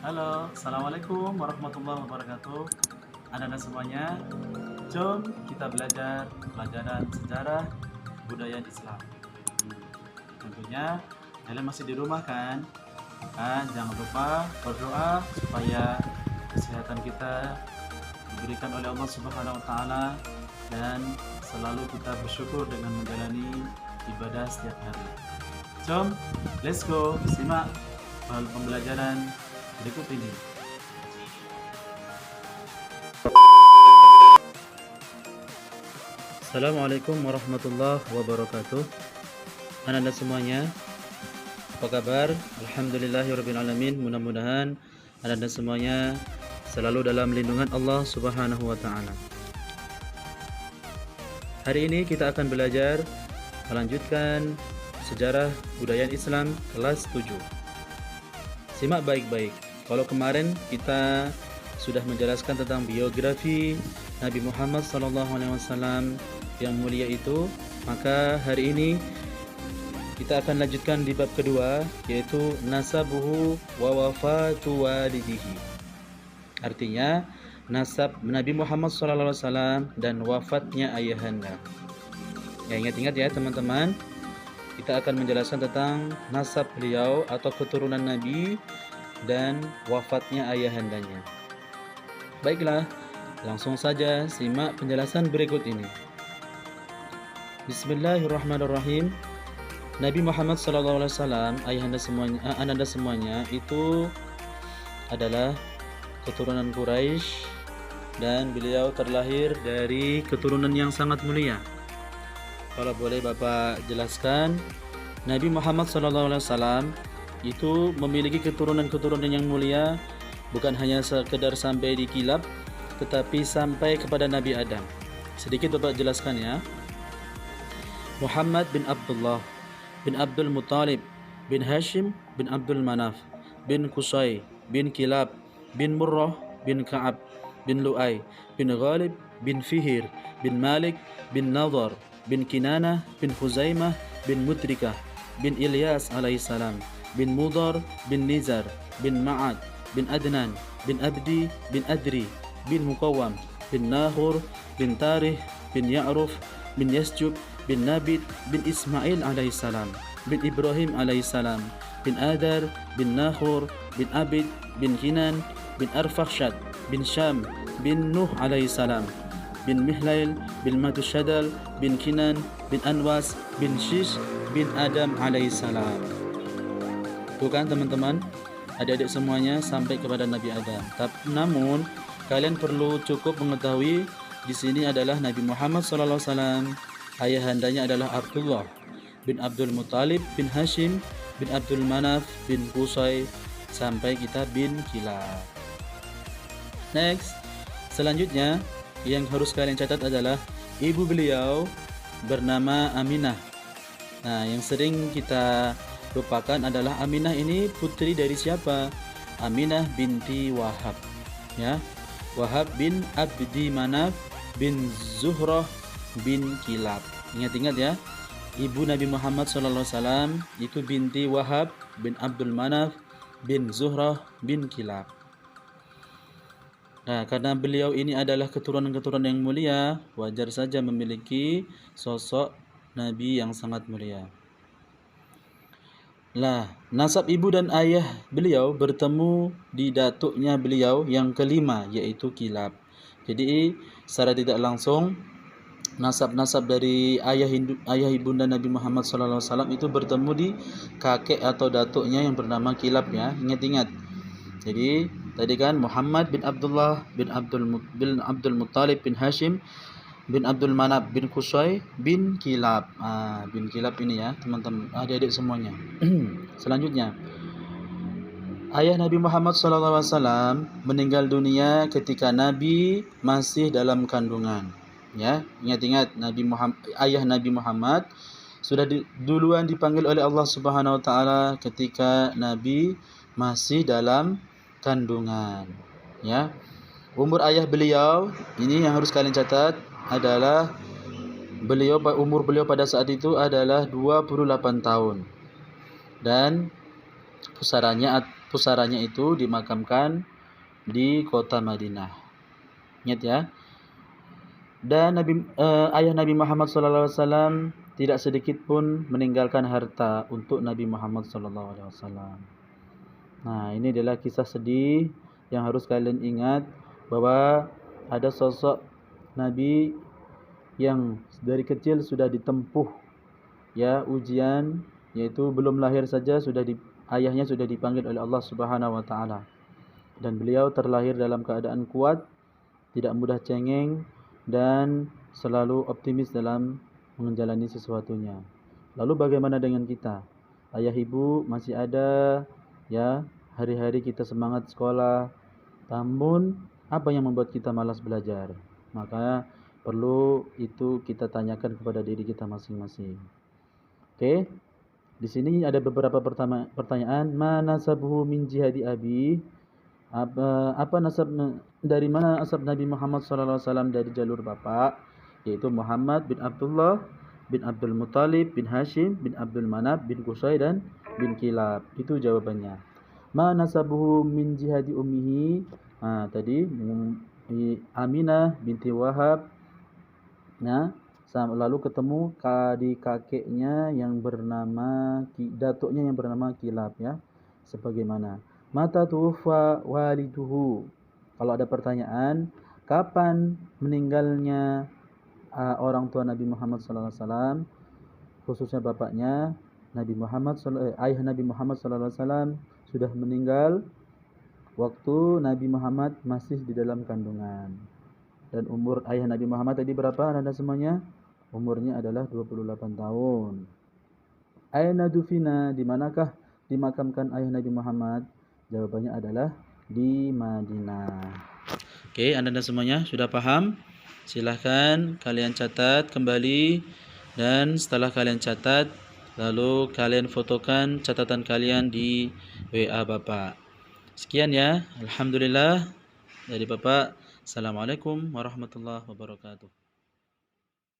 Halo, Assalamualaikum warahmatullahi wabarakatuh. Anak-anak semuanya, jom kita belajar pelajaran sejarah budaya Islam. Tentunya kalian masih di rumah kan? Maka jangan lupa berdoa supaya kesehatan kita diberikan oleh Allah Subhanahu wa taala dan selalu kita bersyukur dengan menjalani ibadah setiap hari. Jom, let's go simak pembelajaran berikut ini. Assalamualaikum warahmatullahi wabarakatuh. Anak-anak semuanya, apa kabar? Alhamdulillahirrabbilalamin. Mudah-mudahan anak-anak semuanya selalu dalam lindungan Allah Subhanahu wa ta'ala. Hari ini kita akan belajar melanjutkan sejarah budaya Islam kelas 7. Simak baik-baik. Kalau kemarin kita sudah menjelaskan tentang biografi Nabi Muhammad SAW yang mulia itu, maka hari ini kita akan lanjutkan di bab kedua, yaitu nasabuhu wa wafatu walidihi. Artinya nasab Nabi Muhammad SAW dan wafatnya ayahanda. Ya, ingat-ingat ya teman-teman, kita akan menjelaskan tentang nasab beliau atau keturunan Nabi dan wafatnya ayahandanya. Baiklah, langsung saja simak penjelasan berikut ini. Bismillahirrahmanirrahim. Nabi Muhammad SAW, ananda semuanya itu adalah keturunan Quraisy dan beliau terlahir dari keturunan yang sangat mulia. Kalau boleh Bapak jelaskan, Nabi Muhammad SAW itu memiliki keturunan-keturunan yang mulia, bukan hanya sekedar sampai di kilab, tetapi sampai kepada Nabi Adam. Sedikit Bapak jelaskan ya. Muhammad bin Abdullah bin Abdul Muttalib bin Hashim bin Abdul Manaf bin Qusay bin Kilab bin Murrah bin Ka'ab bin Lu'ay bin Ghalib bin Fihir bin Malik bin Nadhar bin Kinanah bin Khuzaimah bin Mudrikah bin Ilyas alaihissalam bin Mudar bin Nizar bin Ma'ad bin Adnan bin Abdi bin Adri bin Muqawam bin Nahur bin Tarih bin Ya'ruf bin Yasjub bin Nabit bin Ismail alaihissalam bin Ibrahim alaihissalam bin Adar bin Nahur bin Abid bin Kinan bin Arfakhshad bin Syam bin Nuh alaihissalam bin Mihlail bin Matushadal bin Kinan bin Anwas bin Shish bin Adam alaihissalam. Bukan teman-teman, adik-adik semuanya sampai kepada Nabi Adam. Namun kalian perlu cukup mengetahui di sini adalah Nabi Muhammad SAW. Ayahandanya adalah Abdullah bin Abdul Muttalib bin Hashim bin Abdul Manaf bin Qusay sampai kita bin Kilab. Next, selanjutnya yang harus kalian catat adalah ibu beliau bernama Aminah. Nah, yang sering kita lupakan adalah Aminah ini putri dari siapa? Aminah binti Wahab. Ya, Wahab bin Abdi Manaf bin Zuhrah bin Kilab. Ingat-ingat ya, ibu Nabi Muhammad SAW itu binti Wahab bin Abdul Manaf bin Zuhrah bin Kilab. Nah, karena beliau ini adalah keturunan-keturunan yang mulia, wajar saja memiliki sosok Nabi yang sangat mulia. Lah, nasab ibu dan ayah beliau bertemu di datuknya beliau yang kelima, yaitu Kilab. Jadi, secara tidak langsung nasab-nasab dari ayah ibunda Nabi Muhammad SAW itu bertemu di kakek atau datuknya yang bernama Kilab ya. Ingat-ingat. Jadi tadi kan Muhammad bin Abdullah bin Abdul Muttalib bin Hashim bin Abdul Manaf bin Qusay bin Kilab. Bin Kilab ini ya teman-teman, adik-adik semuanya. Selanjutnya, ayah Nabi Muhammad SAW meninggal dunia ketika Nabi masih dalam kandungan. Ya, ingat-ingat ayah Nabi Muhammad sudah duluan dipanggil oleh Allah Subhanahu wa taala ketika Nabi masih dalam kandungan. Ya. Umur ayah beliau ini yang harus kalian catat adalah umur beliau pada saat itu adalah 28 tahun. Dan pusarannya pusaranya itu dimakamkan di kota Madinah. Ingat ya. Dan ayah Nabi Muhammad SAW tidak sedikit pun meninggalkan harta untuk Nabi Muhammad SAW. Nah, ini adalah kisah sedih yang harus kalian ingat, bahwa ada sosok Nabi yang dari kecil sudah ditempuh ya ujian, yaitu belum lahir saja ayahnya sudah dipanggil oleh Allah Subhanahu wa taala. Dan beliau terlahir dalam keadaan kuat, tidak mudah cengeng, dan selalu optimis dalam menjalani sesuatunya. Lalu bagaimana dengan kita? Ayah ibu masih ada ya, hari-hari kita semangat sekolah, namun apa yang membuat kita malas belajar? Maka perlu itu kita tanyakan kepada diri kita masing-masing. Oke? Di sini ada beberapa pertanyaan. Mana nasabuhu min jihadi abi? Apa nasab, dari mana asal Nabi Muhammad SAW dari jalur bapak, yaitu Muhammad bin Abdullah bin Abdul Muttalib bin Hashim bin Abdul Manaf bin Qusay dan bin Kilab. Itu jawabannya. Ma nasabuhu min jihadi ummihi. Tadi Aminah binti Wahab. Nah, lalu ketemu di kakeknya yang bernama datuknya yang bernama Kilab ya. Sebagaimana mata tuwaffa waliduhu. Kalau ada pertanyaan, kapan meninggalnya orang tua Nabi Muhammad SAW, khususnya bapaknya ayah Nabi Muhammad SAW sudah meninggal waktu Nabi Muhammad masih di dalam kandungan. Dan umur ayah Nabi Muhammad tadi berapa Anda semuanya? Umurnya adalah 28 tahun. Aina dufina, di manakah dimakamkan ayah Nabi Muhammad? Jawabannya adalah di Madinah. Oke, Anda semuanya sudah paham? Silahkan kalian catat kembali, dan setelah kalian catat, lalu kalian fotokan catatan kalian di WA Bapak. Sekian ya, alhamdulillah dari Bapak. Assalamualaikum warahmatullahi wabarakatuh.